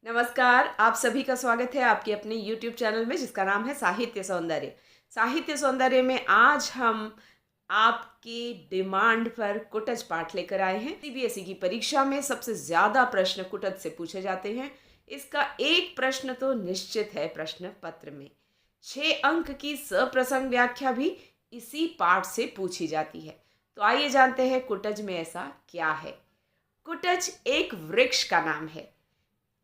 नमस्कार, आप सभी का स्वागत है आपके अपने YouTube चैनल में जिसका नाम है साहित्य सौंदर्य। साहित्य सौंदर्य में आज हम आपकी डिमांड पर कुटज पाठ लेकर आए हैं। सीबीएसई की परीक्षा में सबसे ज़्यादा प्रश्न कुटज से पूछे जाते हैं। इसका एक प्रश्न तो निश्चित है प्रश्न पत्र में। 6 अंक की सप्रसंग व्याख्या भी इसी पाठ से पूछी जाती है। तो आइए जानते हैं कुटज में ऐसा क्या है। कुटज एक वृक्ष का नाम है।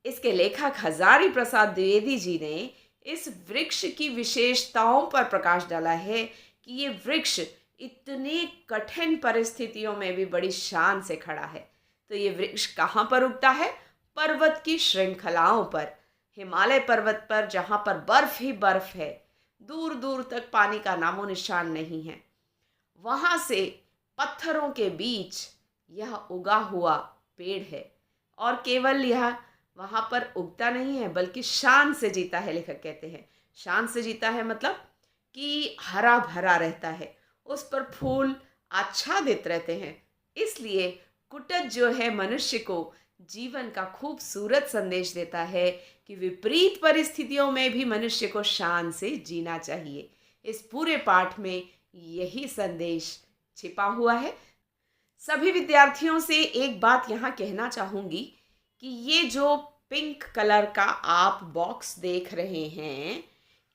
इसके लेखक हजारी प्रसाद द्विवेदी जी ने इस वृक्ष की विशेषताओं पर प्रकाश डाला है कि ये वृक्ष इतने कठिन परिस्थितियों में भी बड़ी शान से खड़ा है। तो ये वृक्ष कहाँ पर उगता है? पर्वत की श्रृंखलाओं पर, हिमालय पर्वत पर, जहाँ पर बर्फ ही बर्फ है, दूर दूर तक पानी का नामो निशान नहीं है। वहाँ से पत्थरों के बीच यह उगा हुआ पेड़ है और केवल यह वहाँ पर उगता नहीं है बल्कि शान से जीता है। लेखक कहते हैं शान से जीता है मतलब कि हरा भरा रहता है, उस पर फूल आच्छादित रहते हैं। इसलिए कुटज जो है मनुष्य को जीवन का खूबसूरत संदेश देता है कि विपरीत परिस्थितियों में भी मनुष्य को शान से जीना चाहिए। इस पूरे पाठ में यही संदेश छिपा हुआ है। सभी विद्यार्थियों से एक बात यहाँ कहना चाहूँगी कि ये जो पिंक कलर का आप बॉक्स देख रहे हैं,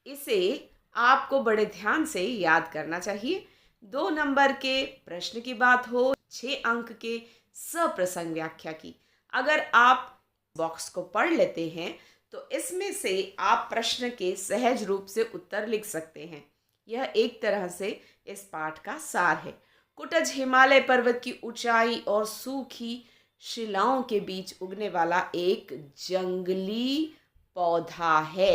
इसे आपको बड़े ध्यान से याद करना चाहिए। 2 नंबर के प्रश्न की बात हो, 6 अंक के सप्रसंग व्याख्या की। अगर आप बॉक्स को पढ़ लेते हैं तो इसमें से आप प्रश्न के सहज रूप से उत्तर लिख सकते हैं। यह एक तरह से इस पाठ का सार है। कुटज हिमालय पर्वत की ऊंचाई और सूखी शिलाओं के बीच उगने वाला एक जंगली पौधा है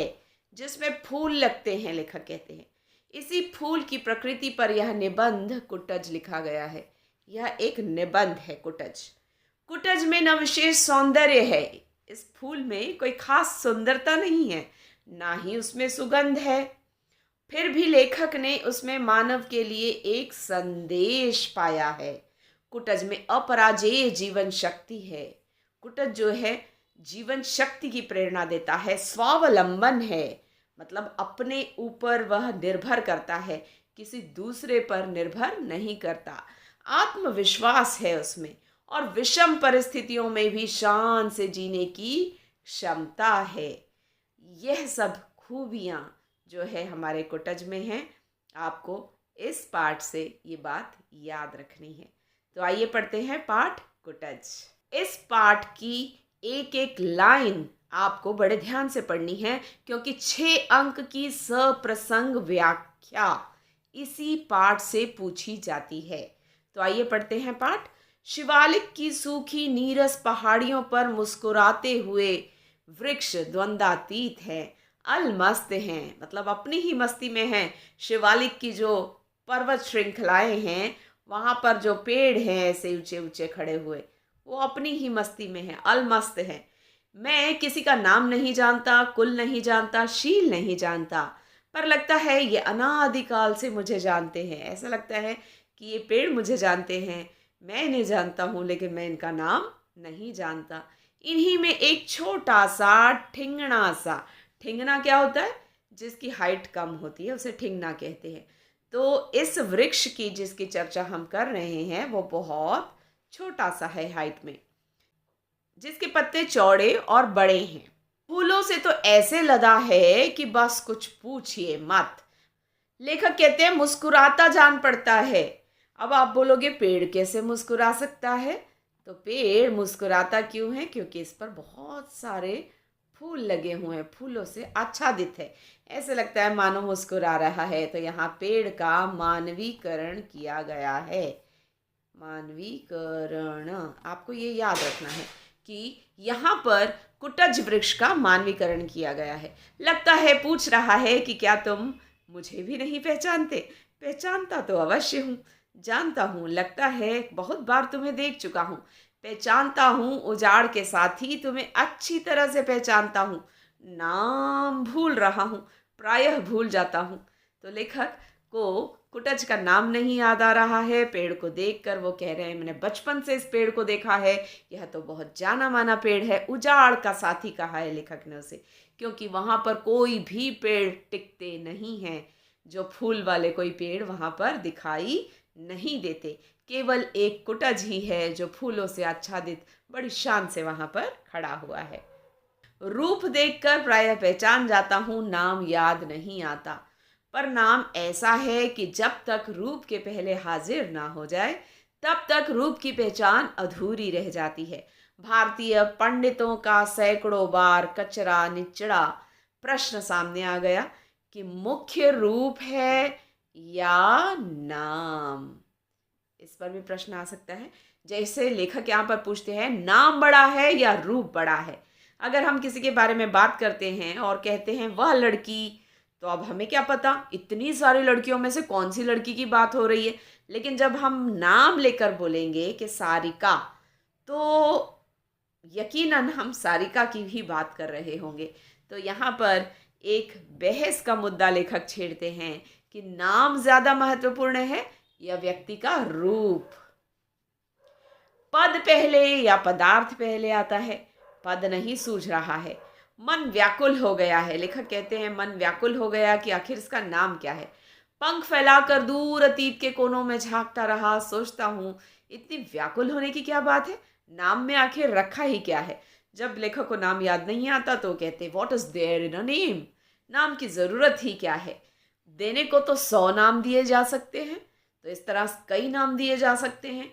जिसमें फूल लगते हैं। लेखक कहते हैं इसी फूल की प्रकृति पर यह निबंध कुटज लिखा गया है। यह एक निबंध है कुटज। कुटज में न विशेष सौंदर्य है, इस फूल में कोई खास सुंदरता नहीं है, ना ही उसमें सुगंध है। फिर भी लेखक ने उसमें मानव के लिए एक संदेश पाया है। कुटज में अपराजेय जीवन शक्ति है। कुटज जो है जीवन शक्ति की प्रेरणा देता है, स्वावलंबन है, मतलब अपने ऊपर वह निर्भर करता है, किसी दूसरे पर निर्भर नहीं करता। आत्मविश्वास है उसमें और विषम परिस्थितियों में भी शान से जीने की क्षमता है। यह सब खूबियाँ जो है हमारे कुटज में हैं। आपको इस पाठ से ये बात याद रखनी है। तो आइए पढ़ते हैं पाठ कुटज। इस पाठ की एक एक लाइन आपको बड़े ध्यान से पढ़नी है क्योंकि 6 अंक की सप्रसंग व्याख्या इसी पाठ से पूछी जाती है। तो आइए पढ़ते हैं पाठ। शिवालिक की सूखी नीरस पहाड़ियों पर मुस्कुराते हुए वृक्ष द्वंद्वातीत हैं, अलमस्त हैं, मतलब अपनी ही मस्ती में हैं। शिवालिक की जो पर्वत श्रृंखलाएं हैं, वहाँ पर जो पेड़ हैं ऐसे ऊंचे ऊंचे खड़े हुए, वो अपनी ही मस्ती में हैं, अलमस्त हैं। मैं किसी का नाम नहीं जानता, कुल नहीं जानता, शील नहीं जानता, पर लगता है ये अनादिकाल से मुझे जानते हैं। ऐसा लगता है कि ये पेड़ मुझे जानते हैं, मैं इन्हें जानता हूँ लेकिन मैं इनका नाम नहीं जानता। इन्हीं में एक छोटा सा ठिंगना सा, ठिंगना क्या होता है? जिसकी हाइट कम होती है उसे ठिंगना कहते हैं। तो इस वृक्ष की जिसकी चर्चा हम कर रहे हैं वो बहुत छोटा सा है हाइट में, जिसके पत्ते चौड़े और बड़े हैं। फूलों से तो ऐसे लदा है कि बस कुछ पूछिए मत। लेखक कहते हैं मुस्कुराता जान पड़ता है। अब आप बोलोगे पेड़ कैसे मुस्कुरा सकता है? तो पेड़ मुस्कुराता क्यों है? क्योंकि इस पर बहुत सारे फूल लगे हुए हैं, फूलों से आच्छादित है, ऐसे लगता है मानो मुस्कुरा रहा है। तो यहाँ पेड़ का मानवीकरण किया गया है। मानवीकरण, आपको ये याद रखना है कि यहाँ पर कुटज वृक्ष का मानवीकरण किया गया है। लगता है पूछ रहा है कि क्या तुम मुझे भी नहीं पहचानते? पहचानता तो अवश्य हूँ, जानता हूँ, लगता है बहुत बार तुम्हें देख चुका हूँ, पहचानता हूँ, उजाड़ के साथ ही तुम्हें अच्छी तरह से पहचानता हूँ, नाम भूल रहा हूँ, प्रायः भूल जाता हूँ। तो लेखक को कुटज का नाम नहीं याद आ रहा है। पेड़ को देखकर वो कह रहे हैं मैंने बचपन से इस पेड़ को देखा है, यह तो बहुत जाना माना पेड़ है। उजाड़ का साथी कहा है लेखक ने उसे, क्योंकि वहाँ पर कोई भी पेड़ टिकते नहीं हैं। जो फूल वाले कोई पेड़ वहाँ पर दिखाई नहीं देते। केवल एक कुटज ही है जो फूलों से आच्छादित बड़ी शान से वहाँ पर खड़ा हुआ है। रूप देखकर प्रायः पहचान जाता हूँ, नाम याद नहीं आता। पर नाम ऐसा है कि जब तक रूप के पहले हाजिर ना हो जाए तब तक रूप की पहचान अधूरी रह जाती है। भारतीय पंडितों का सैकड़ों बार कचरा निचड़ा प्रश्न सामने आ गया कि मुख्य रूप है या नाम। इस पर भी प्रश्न आ सकता है। जैसे लेखक यहाँ पर पूछते हैं नाम बड़ा है या रूप बड़ा है। अगर हम किसी के बारे में बात करते हैं और कहते हैं वह लड़की, तो अब हमें क्या पता इतनी सारी लड़कियों में से कौन सी लड़की की बात हो रही है। लेकिन जब हम नाम लेकर बोलेंगे कि सारिका, तो यकीनन हम सारिका की भी बात कर रहे होंगे। तो यहाँ पर एक बहस का मुद्दा लेखक छेड़ते हैं कि नाम ज्यादा महत्वपूर्ण है या व्यक्ति का रूप। पद पहले या पदार्थ पहले आता है। पद नहीं सूझ रहा है, मन व्याकुल हो गया है। लेखक कहते हैं मन व्याकुल हो गया कि आखिर इसका नाम क्या है। पंख फैलाकर दूर अतीत के कोनों में झांकता रहा, सोचता हूँ इतनी व्याकुल होने की क्या बात है, नाम में आखिर रखा ही क्या है। जब लेखक को नाम याद नहीं आता तो कहते what is there in a name, नाम की जरूरत ही क्या है। देने को तो 100 नाम दिए जा सकते हैं, तो इस तरह कई नाम दिए जा सकते हैं।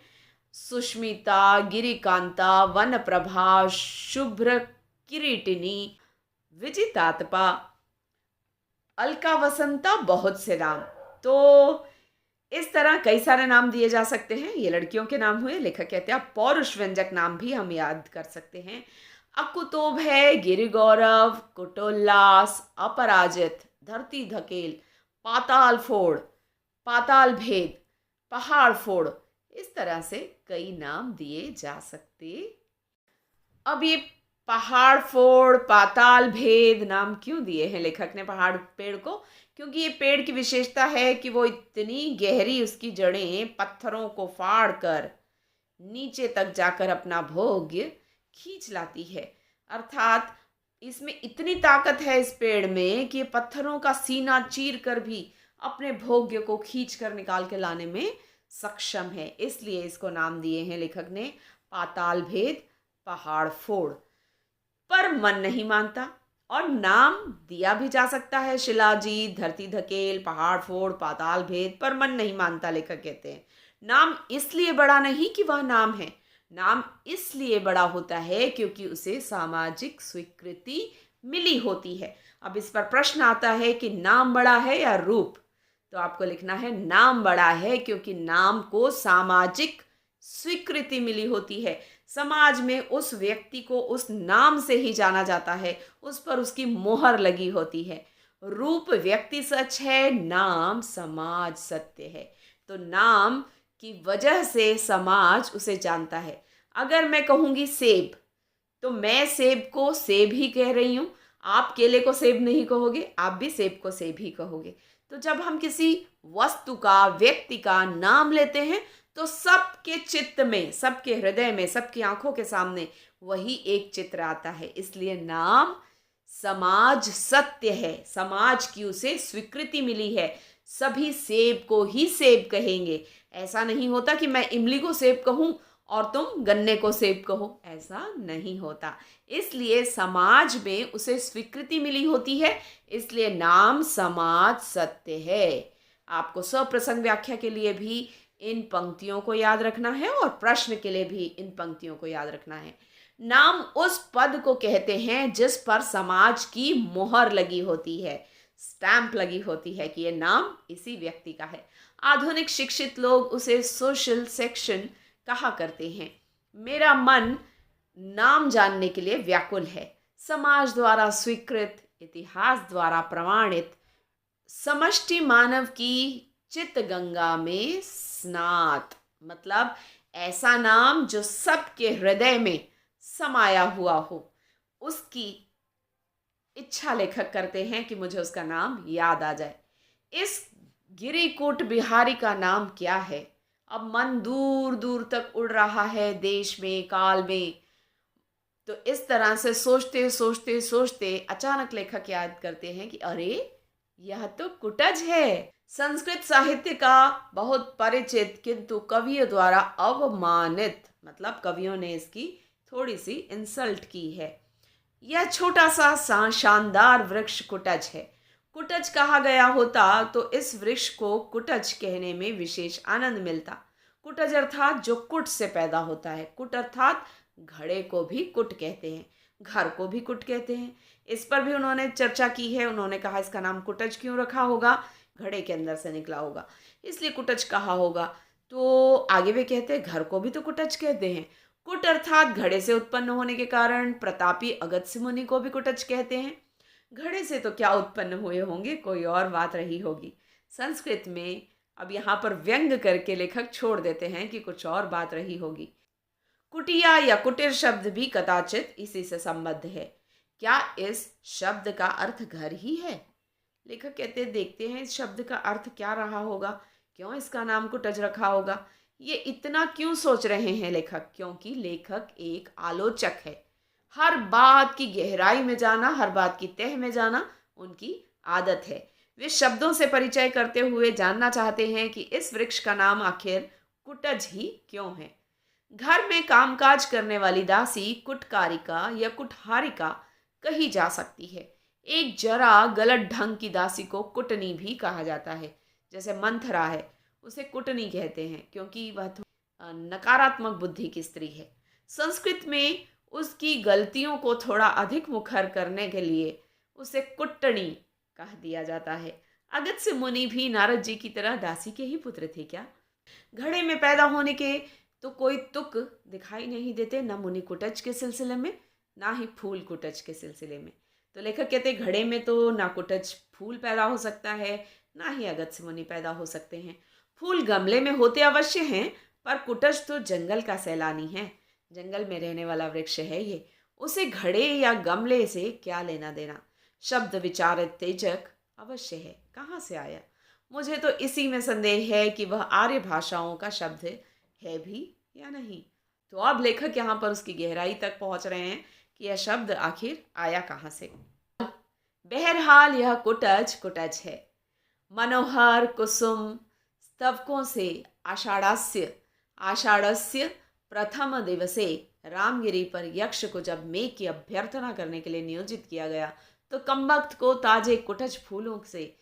सुष्मिता, गिरिकांता, वन प्रभा, शुभ्र किरीटिनी, विजितात्पा, अलका वसंता, बहुत से नाम। तो इस तरह कई सारे नाम दिए जा सकते हैं। ये लड़कियों के नाम हुए। लेखक कहते हैं पौरुष व्यंजक नाम भी हम याद कर सकते हैं। अकुतोभ है, गिरिगौरव, कुटोल्लास, अपराजित, धरती धकेल, पाताल फोड़, पाताल भेद, पहाड़ फोड़, इस तरह से कई नाम दिए जा सकते। अब ये पहाड़ फोड़, पाताल भेद नाम क्यों दिए हैं लेखक ने पहाड़ पेड़ को? क्योंकि ये पेड़ की विशेषता है कि वो इतनी गहरी उसकी जड़ें पत्थरों को फाड़ कर नीचे तक जाकर अपना भोग्य खींच लाती है। अर्थात इसमें इतनी ताकत है इस पेड़ में कि पत्थरों का सीना चीर कर भी अपने भोग्य को खींच कर निकाल के लाने में सक्षम है। इसलिए इसको नाम दिए हैं लेखक ने पाताल भेद, पहाड़ फोड़। पर मन नहीं मानता और नाम दिया भी जा सकता है शिलाजीत, धरती धकेल, पहाड़ फोड़, पाताल भेद, पर मन नहीं मानता। लेखक कहते हैं नाम इसलिए बड़ा नहीं कि वह नाम है, नाम इसलिए बड़ा होता है क्योंकि उसे सामाजिक स्वीकृति मिली होती है। अब इस पर प्रश्न आता है कि नाम बड़ा है या रूप, तो आपको लिखना है नाम बड़ा है क्योंकि नाम को सामाजिक स्वीकृति मिली होती है। समाज में उस व्यक्ति को उस नाम से ही जाना जाता है, उस पर उसकी मोहर लगी होती है। रूप व्यक्ति सच है, नाम समाज सत्य है। तो नाम की वजह से समाज उसे जानता है। अगर मैं कहूँगी सेब, तो मैं सेब को सेब ही कह रही हूँ। आप केले को सेब नहीं कहोगे, आप भी सेब को सेब ही कहोगे। तो जब हम किसी वस्तु का, व्यक्ति का नाम लेते हैं तो सबके चित्त में, सबके हृदय में, सबकी आंखों के सामने वही एक चित्र आता है। इसलिए नाम समाज सत्य है, समाज की उसे स्वीकृति मिली है। सभी सेब को ही सेब कहेंगे। ऐसा नहीं होता कि मैं इमली को सेब कहूं और तुम गन्ने को सेब कहो, ऐसा नहीं होता। इसलिए समाज में उसे स्वीकृति मिली होती है, इसलिए नाम समाज सत्य है। आपको सप्रसंग व्याख्या के लिए भी इन पंक्तियों को याद रखना है और प्रश्न के लिए भी इन पंक्तियों को याद रखना है। नाम उस पद को कहते हैं जिस पर समाज की मोहर लगी होती है, स्टैंप लगी होती है कि यह नाम इसी व्यक्ति का है। आधुनिक शिक्षित लोग उसे सोशल सेक्शन कहा करते हैं। मेरा मन नाम जानने के लिए व्याकुल है। समाज द्वारा स्वीकृत, इतिहास द्वारा प्रमाणित, समष्टि मानव की चित्त गंगा में स्नात, मतलब ऐसा नाम जो सबके हृदय में समाया हुआ हो, उसकी इच्छा लेखक करते हैं कि मुझे उसका नाम याद आ जाए। इस गिरिकूट बिहारी का नाम क्या है? अब मन दूर दूर तक उड़ रहा है, देश में, काल में। तो इस तरह से सोचते सोचते सोचते अचानक लेखक याद करते हैं कि अरे, यह तो कुटज है। संस्कृत साहित्य का बहुत परिचित किंतु कवियों द्वारा अवमानित, मतलब कवियों ने इसकी थोड़ी सी इंसल्ट की है। यह छोटा सा शानदार वृक्ष कुटज है। कुटज कहा गया होता तो इस वृक्ष को कुटज कहने में विशेष आनंद मिलता। कुटज अर्थात जो कुट से पैदा होता है। कुट अर्थात घड़े को भी कुट कहते हैं, घर को भी कुट कहते हैं। इस पर भी उन्होंने चर्चा की है। उन्होंने कहा इसका नाम कुटज क्यों रखा होगा? घड़े के अंदर से निकला होगा, इसलिए कुटज कहा होगा। तो आगे वे कहते हैं घर को भी तो कुटज कहते हैं। कुट अर्थात घड़े से उत्पन्न होने के कारण प्रतापी अगस्त्य मुनि को भी कुटज कहते हैं। घड़े से तो क्या उत्पन्न हुए होंगे, कोई और बात रही होगी। संस्कृत में अब यहाँ पर व्यंग करके लेखक छोड़ देते हैं कि कुछ और बात रही होगी। कुटिया या कुटीर शब्द भी कदाचित इसी से संबद्ध है। क्या इस शब्द का अर्थ घर ही है? लेखक कहते हैं देखते हैं इस शब्द का अर्थ क्या रहा होगा, क्यों इसका नाम कुटज रखा होगा। ये इतना क्यों सोच रहे हैं लेखक? क्योंकि लेखक एक आलोचक है। हर बात की गहराई में जाना, हर बात की तह में जाना उनकी आदत है। वे शब्दों से परिचय करते हुए जानना चाहते हैं कि इस वृक्ष का नाम आखिर कुटज ही क्यों है। घर में कामकाज करने वाली दासी कुटकारिका या कुठारिका कही जा सकती है। एक जरा गलत ढंग की दासी को कुटनी भी कहा जाता है। जैसे मंथरा है, उसे कुटनी कहते हैं क्योंकि वह नकारात्मक बुद्धि की स्त्री है। संस्कृत में उसकी गलतियों को थोड़ा अधिक मुखर करने के लिए उसे कुट्टनी कह दिया जाता है। अगस्त्य मुनि भी नारद जी की तरह दासी के ही पुत्र थे क्या? घड़े में पैदा होने के तो कोई तुक दिखाई नहीं देते, न मुनि कुटज के सिलसिले में, ना ही फूल कुटज के सिलसिले में। तो लेखक कहते घड़े में तो ना कुटज फूल पैदा हो सकता है, ना ही अगस्त्य मुनि पैदा हो सकते हैं। फूल गमले में होते अवश्य हैं, पर कुटज तो जंगल का सैलानी है, जंगल में रहने वाला वृक्ष है ये। उसे घड़े या गमले से क्या लेना देना? शब्द विचारित तेजक अवश्य है, कहाँ से आया? मुझे तो इसी में संदेह है कि वह आर्य भाषाओं का शब्द है भी या नहीं। तो अब लेखक यहाँ पर उसकी गहराई तक पहुंच रहे हैं कि यह शब्द आखिर आया कहाँ से। बहरहाल यह कुटज कुटज है। मनोहर कुसुम स्तवकों से आषाढ़स्य प्रथम दिवसे रामगिरी पर यक्ष को जब मेघ की अभ्यर्थना करने के लिए नियोजित किया गया तो कमबख्त को ताजे कुटज फूलों से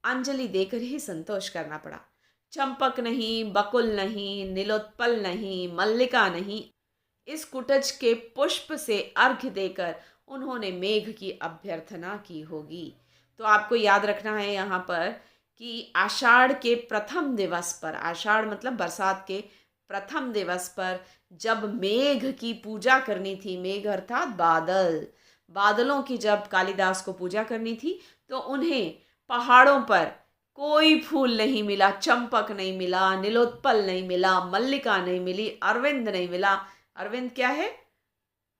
अंजलि देकर ही संतोष करना पड़ा। चंपक नहीं, बकुल नहीं, नीलोत्पल नहीं, मल्लिका नहीं, इस कुटज के पुष्प से अर्घ्य देकर उन्होंने मेघ की अभ्यर्थना की होगी। तो आपको याद रखना है यहाँ पर कि आषाढ़ के प्रथम दिवस पर, आषाढ़ मतलब बरसात के प्रथम दिवस पर जब मेघ की पूजा करनी थी, मेघ अर्थात बादल, बादलों की जब कालिदास को पूजा करनी थी तो उन्हें पहाड़ों पर कोई फूल नहीं मिला, चंपक नहीं मिला, नीलोत्पल नहीं मिला, मल्लिका नहीं मिली, अरविंद नहीं मिला। अरविंद क्या है?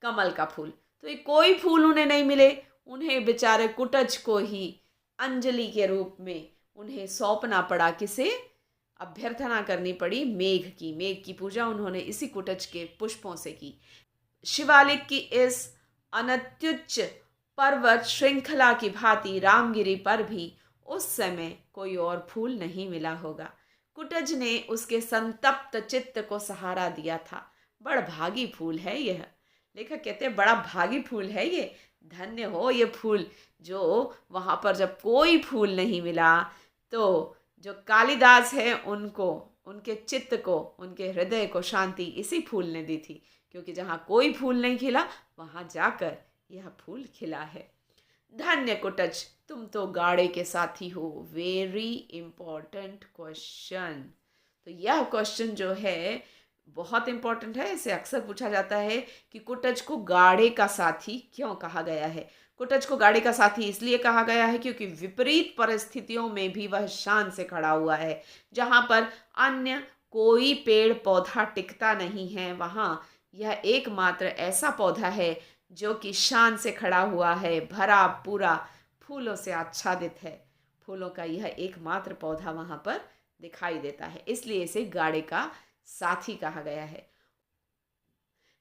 कमल का फूल। तो ये कोई फूल उन्हें नहीं मिले। उन्हें बेचारे कुटज को ही अंजलि के रूप में उन्हें सौंपना पड़ा। किसे? अभ्यर्थना करनी पड़ी मेघ की। मेघ की पूजा उन्होंने इसी कुटज के पुष्पों से की। शिवालिक की इस अनत्युच्च पर्वत श्रृंखला की भांति रामगिरी पर भी उस समय कोई और फूल नहीं मिला होगा। कुटज ने उसके संतप्त चित्त को सहारा दिया था। बड़ा भागी फूल है यह। लेखक कहते हैं बड़ा भागी फूल है ये, धन्य हो ये फूल जो वहाँ पर जब कोई फूल नहीं मिला तो जो कालिदास है उनको, उनके चित्त को, उनके हृदय को शांति इसी फूल ने दी थी। क्योंकि जहाँ कोई फूल नहीं खिला वहाँ जाकर यह फूल खिला है। धन्य कुटज, तुम तो गाड़े के साथी हो। Very important question. तो यह क्वेश्चन जो है बहुत इंपॉर्टेंट है। इसे अक्सर पूछा जाता है कि कुटज को गाड़े का साथी क्यों कहा गया है। कुटज को गाड़े का साथी इसलिए कहा गया है क्योंकि विपरीत परिस्थितियों में भी वह शान से खड़ा हुआ है। जहाँ पर अन्य कोई पेड़ पौधा टिकता नहीं है, वहाँ यह एकमात्र ऐसा पौधा है जो कि शान से खड़ा हुआ है, भरा पूरा फूलों से आच्छादित है। फूलों का यह एकमात्र पौधा वहां पर दिखाई देता है, इसलिए इसे गाड़े का साथी कहा गया है।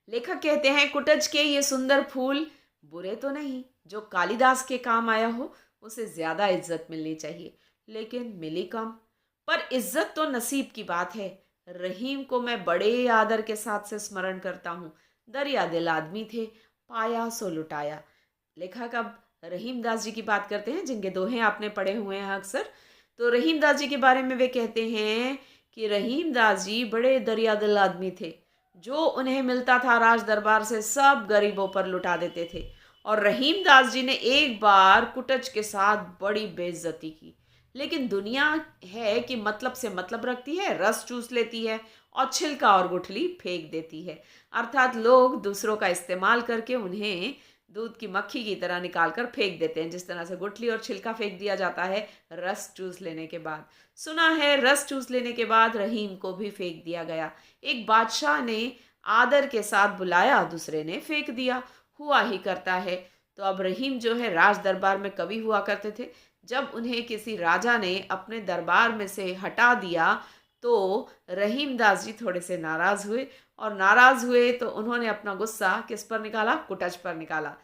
लेखक कहते हैं कुटज के ये सुंदर फूल बुरे तो नहीं, जो कालिदास के काम आया हो उसे ज्यादा इज्जत मिलनी चाहिए, लेकिन मिली कम। पर इज्जत तो नसीब की बात है। रहीम को मैं बड़े आदर के साथ से स्मरण करता हूँ। दरिया दिल आदमी थे, पाया सो लुटाया। लेखक अब रहीम दास जी की बात करते हैं, जिनके दोहे आपने पढ़े हुए हैं अक्सर। तो रहीम दास जी के बारे में वे कहते हैं कि रहीम दास जी बड़े दरिया दिल आदमी थे। जो उन्हें मिलता था राज दरबार से सब गरीबों पर लुटा देते थे। और रहीम दास जी ने एक बार कुटच के साथ बड़ी बेइज्जती की, लेकिन दुनिया है कि मतलब से मतलब रखती है, रस चूस लेती है और छिलका और गुठली फेंक देती है। अर्थात लोग दूसरों का इस्तेमाल करके उन्हें दूध की मक्खी की तरह निकाल कर फेंक देते हैं, जिस तरह से गुठली और छिलका फेंक दिया जाता है रस चूस लेने के बाद। सुना है रस चूस लेने के बाद रहीम को भी फेंक दिया गया। एक बादशाह ने आदर के साथ बुलाया, दूसरे ने फेंक दिया। हुआ ही करता है। तो अब रहीम जो है राज दरबार में कवि हुआ करते थे। जब उन्हें किसी राजा ने अपने दरबार में से हटा दिया तो रहीम दास जी थोड़े से नाराज हुए, और नाराज हुए तो उन्होंने अपना गुस्सा किस पर निकाला? कुटज पर निकाला।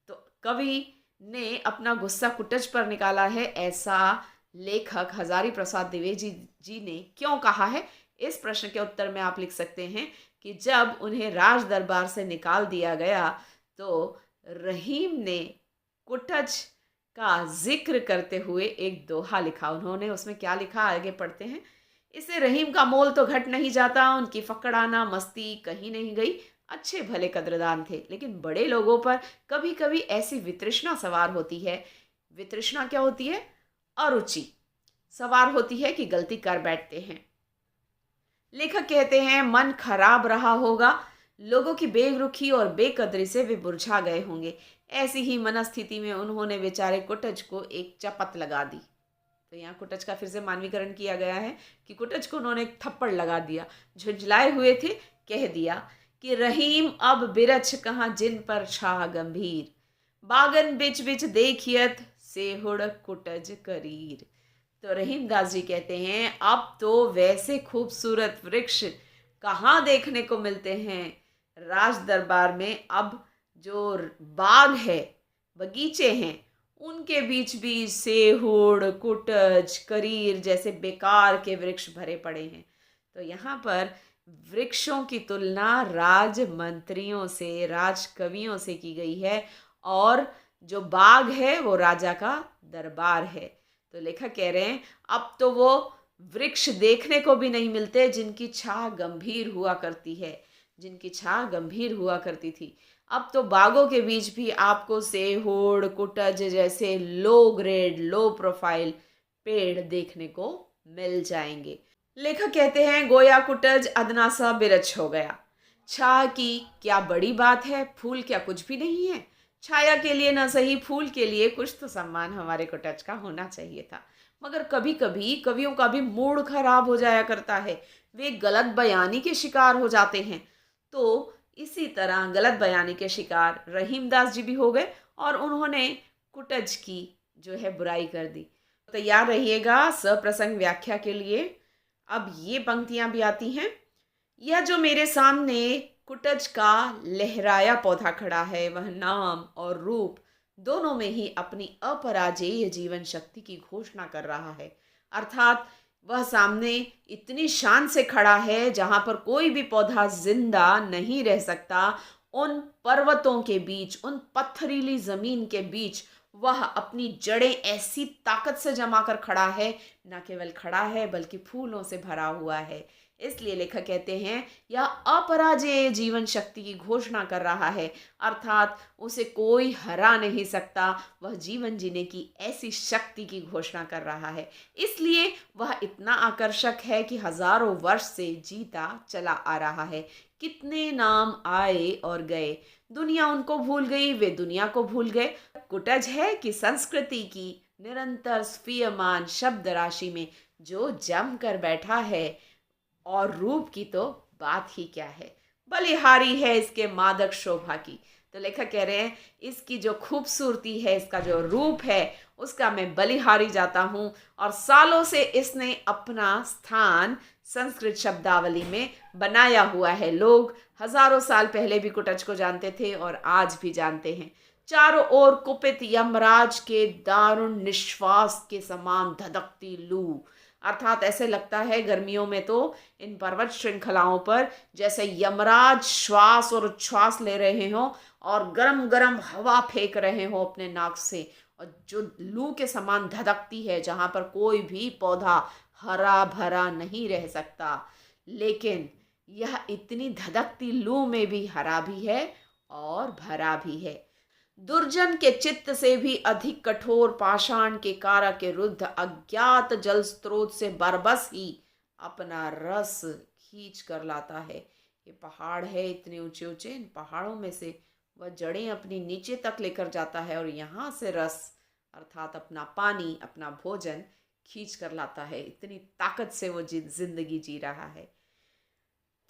तो कवि ने अपना गुस्सा कुटज पर निकाला है, ऐसा लेखक हजारी प्रसाद द्विवेदी जी ने क्यों कहा है? इस प्रश्न के उत्तर में आप लिख सकते हैं कि जब उन्हें राज दरबार से निकाल दिया गया तो रहीम ने कुटज का जिक्र करते हुए एक दोहा लिखा। उन्होंने उसमें क्या लिखा, आगे पढ़ते हैं। इसे रहीम का मोल तो घट नहीं जाता, उनकी फकड़ाना मस्ती कहीं नहीं गई। अच्छे भले कद्रदान थे, लेकिन बड़े लोगों पर कभी कभी ऐसी वितृष्णा सवार होती है। वितृष्णा क्या होती है? अरुचि सवार होती है कि गलती कर बैठते हैं। लेखक कहते हैं मन खराब रहा होगा, लोगों की बेरुखी और बेकदरी से वे मुरझा गए होंगे। ऐसी ही मनस्थिति में उन्होंने बेचारे कुटज को एक चपत लगा दी। तो यहाँ कुटज का फिर से मानवीकरण किया गया है कि कुटज को उन्होंने एक थप्पड़ लगा दिया। झुंझलाए हुए थे, कह दिया कि रहीम अब बिरछ कहाँ जिन पर छा गंभीर, बागन बिच बिच देखियत सेहुड़ कुटज करीर। तो रहीम दास जी कहते हैं अब तो वैसे खूबसूरत वृक्ष कहाँ देखने को मिलते हैं राज दरबार में। अब जो बाग है, बगीचे हैं, उनके बीच भी सेहुड़ कुटज करीर जैसे बेकार के वृक्ष भरे पड़े हैं। तो यहाँ पर वृक्षों की तुलना राज मंत्रियों से, राज कवियों से की गई है, और जो बाग है वो राजा का दरबार है। तो लेखक कह रहे हैं अब तो वो वृक्ष देखने को भी नहीं मिलते जिनकी छाह गंभीर हुआ करती है, जिनकी छाह गंभीर हुआ करती थी। अब तो बागों के बीच भी आपको सेहुड़ कुटज जैसे लो ग्रेड, लो प्रोफाइल पेड़ देखने को मिल जाएंगे। लेखक कहते हैं गोया कुटज अदना सा बिरछ हो गया। छाह की क्या बड़ी बात है, फूल क्या कुछ भी नहीं है। छाया के लिए न सही, फूल के लिए कुछ तो सम्मान हमारे कुटज का होना चाहिए था। मगर कभी कभी कवियों का भी मूड खराब हो जाया करता है, वे गलत बयानी के शिकार हो जाते हैं। तो इसी तरह गलत बयानी के शिकार रहीम दास जी भी हो गए और उन्होंने कुटज की जो है बुराई कर दी। तैयार रहिएगा सप्रसंग व्याख्या के लिए। अब ये पंक्तियां भी आती हैं। यह जो मेरे सामने कुटज का लहराया पौधा खड़ा है, वह नाम और रूप दोनों में ही अपनी अपराजेय जीवन शक्ति की घोषणा कर रहा है। अर्थात वह सामने इतनी शान से खड़ा है जहां पर कोई भी पौधा जिंदा नहीं रह सकता। उन पर्वतों के बीच, उन पत्थरीली जमीन के बीच वह अपनी जड़ें ऐसी ताकत से जमा कर खड़ा है, न केवल खड़ा है बल्कि फूलों से भरा हुआ है। इसलिए लेखक कहते हैं यह अपराजेय जीवन शक्ति की घोषणा कर रहा है, अर्थात उसे कोई हरा नहीं सकता। वह जीवन जीने की ऐसी शक्ति की घोषणा कर रहा है, इसलिए वह इतना आकर्षक है कि हजारों वर्ष से जीता चला आ रहा है। कितने नाम आए और गए, दुनिया उनको भूल गई, वे दुनिया को भूल गए। कुटज है कि संस्कृति की निरंतर स्फीयमान शब्द राशि में जो जम कर बैठा है, और रूप की तो बात ही क्या है, बलिहारी है इसके मादक शोभा की। तो लेखक कह रहे हैं इसकी जो खूबसूरती है, इसका जो रूप है, उसका मैं बलिहारी जाता हूँ। और सालों से इसने अपना स्थान संस्कृत शब्दावली में बनाया हुआ है। लोग हजारों साल पहले भी कुटच को जानते थे और आज भी जानते हैं। चारों ओर कुपित यमराज के दारुण निश्वास के समान धधकती लू, अर्थात ऐसे लगता है गर्मियों में तो इन पर्वत श्रृंखलाओं पर जैसे यमराज श्वास और उच्छ्वास ले रहे हों और गरम गरम हवा फेंक रहे हों अपने नाक से, और जो लू के समान धधकती है, जहां पर कोई भी पौधा हरा भरा नहीं रह सकता। लेकिन यह इतनी धधकती लू में भी हरा भी है और भरा भी है। दुर्जन के चित्त से भी अधिक कठोर पाषाण के कारक के रुद्ध अज्ञात जल स्रोत से बरबस ही अपना रस खींच कर लाता है। ये पहाड़ है इतने ऊंचे ऊंचे, इन पहाड़ों में से वह जड़ें अपनी नीचे तक लेकर जाता है और यहाँ से रस अर्थात अपना पानी, अपना भोजन खींच कर लाता है। इतनी ताकत से वो जिंदगी जी रहा है।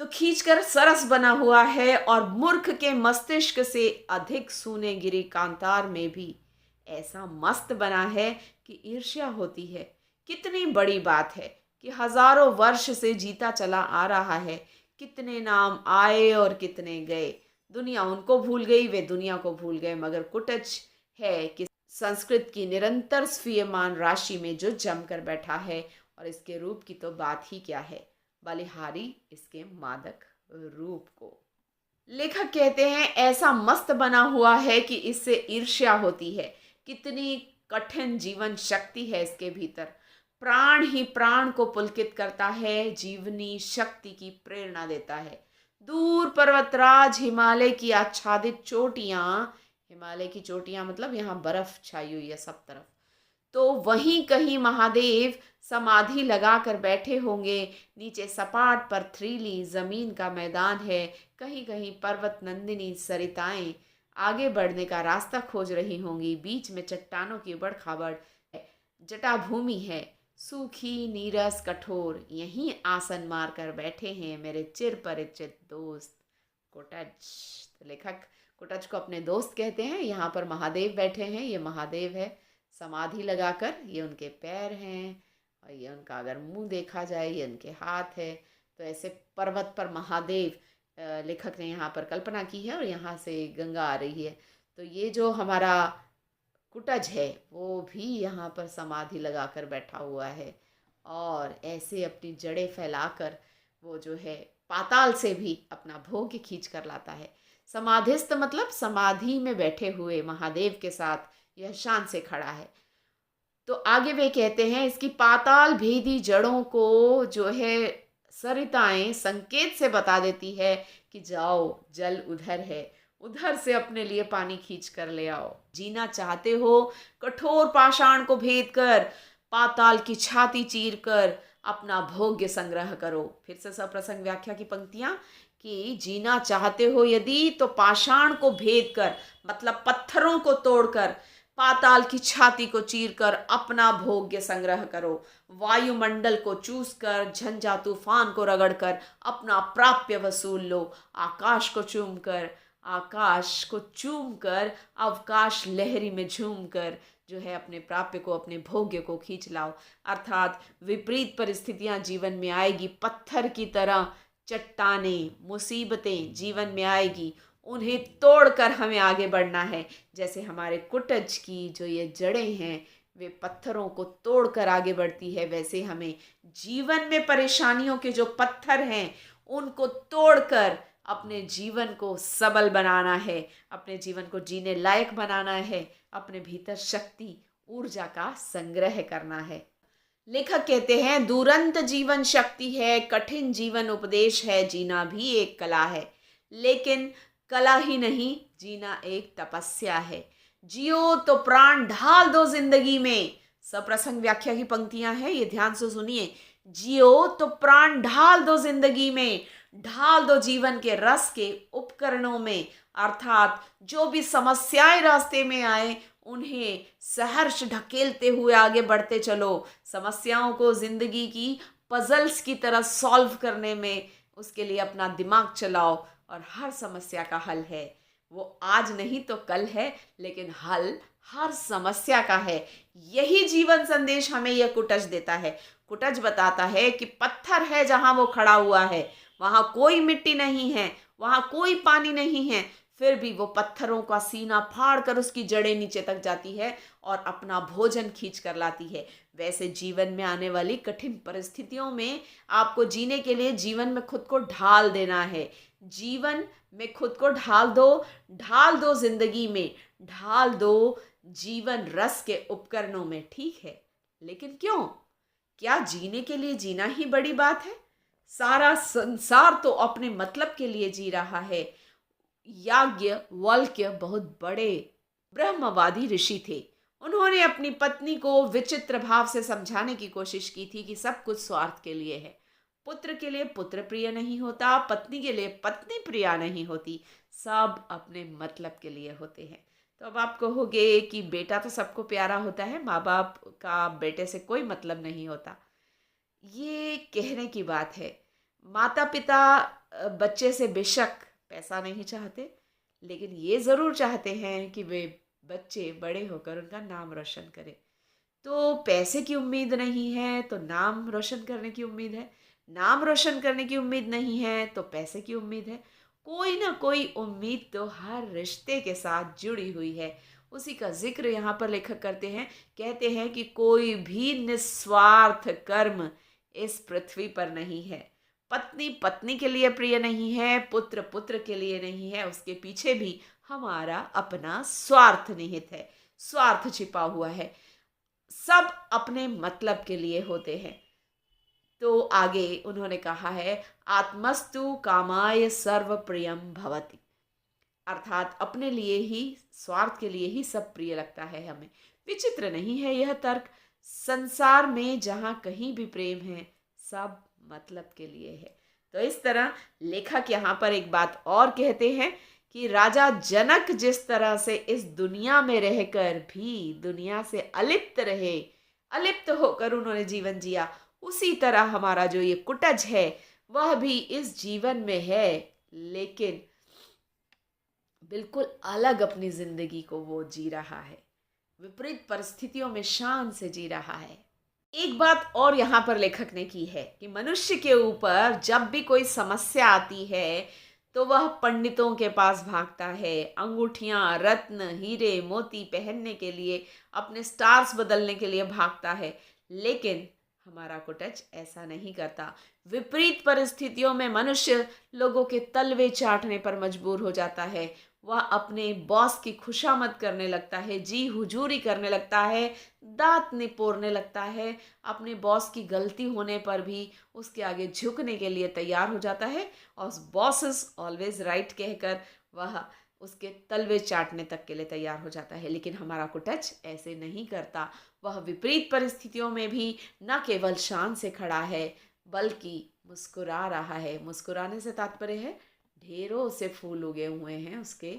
तो खींचकर सरस बना हुआ है और मूर्ख के मस्तिष्क से अधिक सूने गिरी कांतार में भी ऐसा मस्त बना है कि ईर्ष्या होती है। कितनी बड़ी बात है कि हजारों वर्ष से जीता चला आ रहा है। कितने नाम आए और कितने गए, दुनिया उनको भूल गई, वे दुनिया को भूल गए, मगर कुटच है कि संस्कृत की निरंतर स्फीयमान राशि में जो जमकर बैठा है, और इसके रूप की तो बात ही क्या है, बलिहारी इसके मादक रूप को। लेखक कहते हैं ऐसा मस्त बना हुआ है कि इससे ईर्ष्या होती है। कितनी कठिन जीवन शक्ति है इसके भीतर। प्राण ही प्राण को पुलकित करता है, जीवनी शक्ति की प्रेरणा देता है। दूर पर्वतराज हिमालय की आच्छादित चोटियां, हिमालय की चोटियां मतलब यहाँ बर्फ छाई हुई है सब तरफ, तो वहीं कहीं महादेव समाधि लगाकर बैठे होंगे। नीचे सपाट पथरीली जमीन का मैदान है, कहीं कहीं पर्वत नंदिनी सरिताएं आगे बढ़ने का रास्ता खोज रही होंगी। बीच में चट्टानों की उबड़ खाबड़ जटाभूमि है, सूखी नीरस कठोर। यहीं आसन मार कर बैठे हैं मेरे चिर परिचित दोस्त कुटच। तो लेखक कुटच को अपने दोस्त कहते हैं। यहाँ पर महादेव बैठे हैं, ये महादेव है समाधि लगाकर, ये उनके पैर हैं और ये उनका अगर मुंह देखा जाए ये उनके हाथ है। तो ऐसे पर्वत पर महादेव लेखक ने यहाँ पर कल्पना की है और यहाँ से गंगा आ रही है। तो ये जो हमारा कुटज है वो भी यहाँ पर समाधि लगाकर बैठा हुआ है और ऐसे अपनी जड़ें फैलाकर वो जो है पाताल से भी अपना भोग खींच कर लाता है। समाधिस्थ मतलब समाधि में बैठे हुए महादेव के साथ यह शान से खड़ा है। तो आगे वे कहते हैं इसकी पाताल भेदी जड़ों को जो है सरिताएं संकेत से बता देती है कि जाओ जल उधर है, उधर से अपने लिए पानी खींच कर ले आओ। जीना चाहते हो कठोर पाषाण को भेद कर, पाताल की छाती चीर कर अपना भोग्य संग्रह करो। फिर से सप्रसंग व्याख्या की पंक्तियां कि जीना चाहते हो यदि तो पाषाण को भेद कर मतलब पत्थरों को तोड़कर, पाताल की छाती को चीरकर अपना भोग्य संग्रह करो। वायुमंडल को चूस कर, झंझा तूफान को रगड़कर अपना प्राप्य वसूल लो। आकाश को चूम कर अवकाश लहरी में झूम कर जो है अपने प्राप्य को, अपने भोग्य को खींच लाओ। अर्थात विपरीत परिस्थितियां जीवन में आएगी, पत्थर की तरह चट्टानें मुसीबतें जीवन में आएगी, उन्हें तोड़कर हमें आगे बढ़ना है। जैसे हमारे कुटज की जो ये जड़ें हैं वे पत्थरों को तोड़कर आगे बढ़ती है, वैसे हमें जीवन में परेशानियों के जो पत्थर हैं उनको तोड़कर अपने जीवन को सबल बनाना है, अपने जीवन को जीने लायक बनाना है, अपने भीतर शक्ति ऊर्जा का संग्रह करना है। लेखक कहते हैं दुरंत जीवन शक्ति है, कठिन जीवन उपदेश है, जीना भी एक कला है। लेकिन कला ही नहीं, जीना एक तपस्या है। जियो तो प्राण ढाल दो जिंदगी में। सप्रसंग व्याख्या की पंक्तियां हैं, ये ध्यान से सुनिए। जियो तो प्राण ढाल दो जिंदगी में, ढाल दो जीवन के रस के उपकरणों में। अर्थात जो भी समस्याएं रास्ते में आए उन्हें सहर्ष ढकेलते हुए आगे बढ़ते चलो। समस्याओं को जिंदगी की पजल्स की तरह सॉल्व करने में उसके लिए अपना दिमाग चलाओ और हर समस्या का हल है। वो आज नहीं तो कल है, लेकिन हल हर समस्या का है। यही जीवन संदेश हमें यह कुटज देता है। कुटज बताता है कि पत्थर है जहां वो खड़ा हुआ है, वहां कोई मिट्टी नहीं है, वहां कोई पानी नहीं है, फिर भी वो पत्थरों का सीना फाड़ कर उसकी जड़ें नीचे तक जाती है और अपना भोजन खींच कर लाती है। वैसे जीवन में आने वाली कठिन परिस्थितियों में आपको जीने के लिए जीवन में खुद को ढाल देना है। जीवन में खुद को ढाल दो जिंदगी में, ढाल दो जीवन रस के उपकरणों में। ठीक है, लेकिन क्यों? क्या जीने के लिए जीना ही बड़ी बात है? सारा संसार तो अपने मतलब के लिए जी रहा है। याज्ञवल्क्य बहुत बड़े ब्रह्मवादी ऋषि थे। उन्होंने अपनी पत्नी को विचित्र भाव से समझाने की कोशिश की थी कि सब कुछ स्वार्थ के लिए है। पुत्र के लिए पुत्र प्रिय नहीं होता, पत्नी के लिए पत्नी प्रिय नहीं होती, सब अपने मतलब के लिए होते हैं। तो अब आप कहोगे कि बेटा तो सबको प्यारा होता है, माँ बाप का बेटे से कोई मतलब नहीं होता। ये कहने की बात है। माता पिता बच्चे से बेशक पैसा नहीं चाहते, लेकिन ये ज़रूर चाहते हैं कि वे बच्चे बड़े होकर उनका नाम रोशन करें। तो पैसे की उम्मीद नहीं है तो नाम रोशन करने की उम्मीद है, नाम रोशन करने की उम्मीद नहीं है तो पैसे की उम्मीद है। कोई ना कोई उम्मीद तो हर रिश्ते के साथ जुड़ी हुई है। उसी का जिक्र यहाँ पर लेखक करते हैं। कहते हैं कि कोई भी निस्वार्थ कर्म इस पृथ्वी पर नहीं है। पत्नी पत्नी के लिए प्रिय नहीं है, पुत्र पुत्र के लिए नहीं है, उसके पीछे भी हमारा अपना स्वार्थ निहित है, स्वार्थ छिपा हुआ है। सब अपने मतलब के लिए होते हैं। तो आगे उन्होंने कहा है, आत्मस्तु कामाय सर्व प्रियम भवति, अर्थात अपने लिए ही, स्वार्थ के लिए ही सब प्रिय लगता है हमें। विचित्र नहीं है यह तर्क। संसार में जहाँ कहीं भी प्रेम है, सब मतलब के लिए है। तो इस तरह लेखक यहाँ पर एक बात और कहते हैं कि राजा जनक जिस तरह से इस दुनिया में रहकर भी दुनिया से अलिप्त रहे, अलिप्त होकर उन्होंने जीवन जिया, उसी तरह हमारा जो ये कुटज है वह भी इस जीवन में है, लेकिन बिल्कुल अलग अपनी जिंदगी को वो जी रहा है, विपरीत परिस्थितियों में शान से जी रहा है। एक बात और यहाँ पर लेखक ने की है कि मनुष्य के ऊपर जब भी कोई समस्या आती है तो वह पंडितों के पास भागता है, अंगूठियां, रत्न, हीरे मोती पहनने के लिए, अपने स्टार्स बदलने के लिए भागता है। लेकिन हमारा कुटच ऐसा नहीं करता। विपरीत परिस्थितियों में मनुष्य लोगों के तलवे चाटने पर मजबूर हो जाता है। वह अपने बॉस की खुशामद करने लगता है, जी हुजूरी करने लगता है, दांत निपोरने लगता है, अपने बॉस की गलती होने पर भी उसके आगे झुकने के लिए तैयार हो जाता है और बॉस इज ऑलवेज राइट कहकर वह उसके तलवे चाटने तक के लिए तैयार हो जाता है। लेकिन हमारा कुटच ऐसे नहीं करता। वह विपरीत परिस्थितियों में भी न केवल शान से खड़ा है बल्कि मुस्कुरा रहा है। मुस्कुराने से तात्पर्य है ढेरों से फूल उगे हुए हैं उसके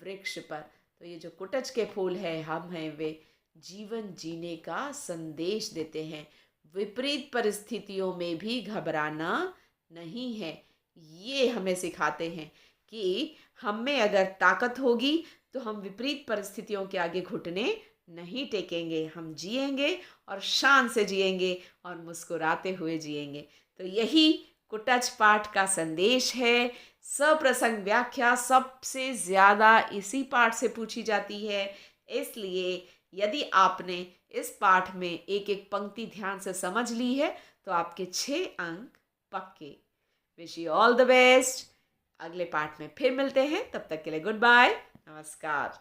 वृक्ष पर। तो ये जो कुटच के फूल है, हम हैं, वे जीवन जीने का संदेश देते हैं। विपरीत परिस्थितियों में भी घबराना नहीं है। ये हमें सिखाते हैं कि हम में अगर ताकत होगी तो हम विपरीत परिस्थितियों के आगे घुटने नहीं टेकेंगे। हम जिएंगे और शान से जिएंगे और मुस्कुराते हुए जिएंगे। तो यही कुटच पाठ का संदेश है। सप्रसंग व्याख्या सबसे ज़्यादा इसी पाठ से पूछी जाती है। इसलिए यदि आपने इस पाठ में एक एक पंक्ति ध्यान से समझ ली है तो आपके 6 अंक पक्के। Wish you all the best. अगले पाठ में फिर मिलते हैं, तब तक के लिए गुड बाय, नमस्कार।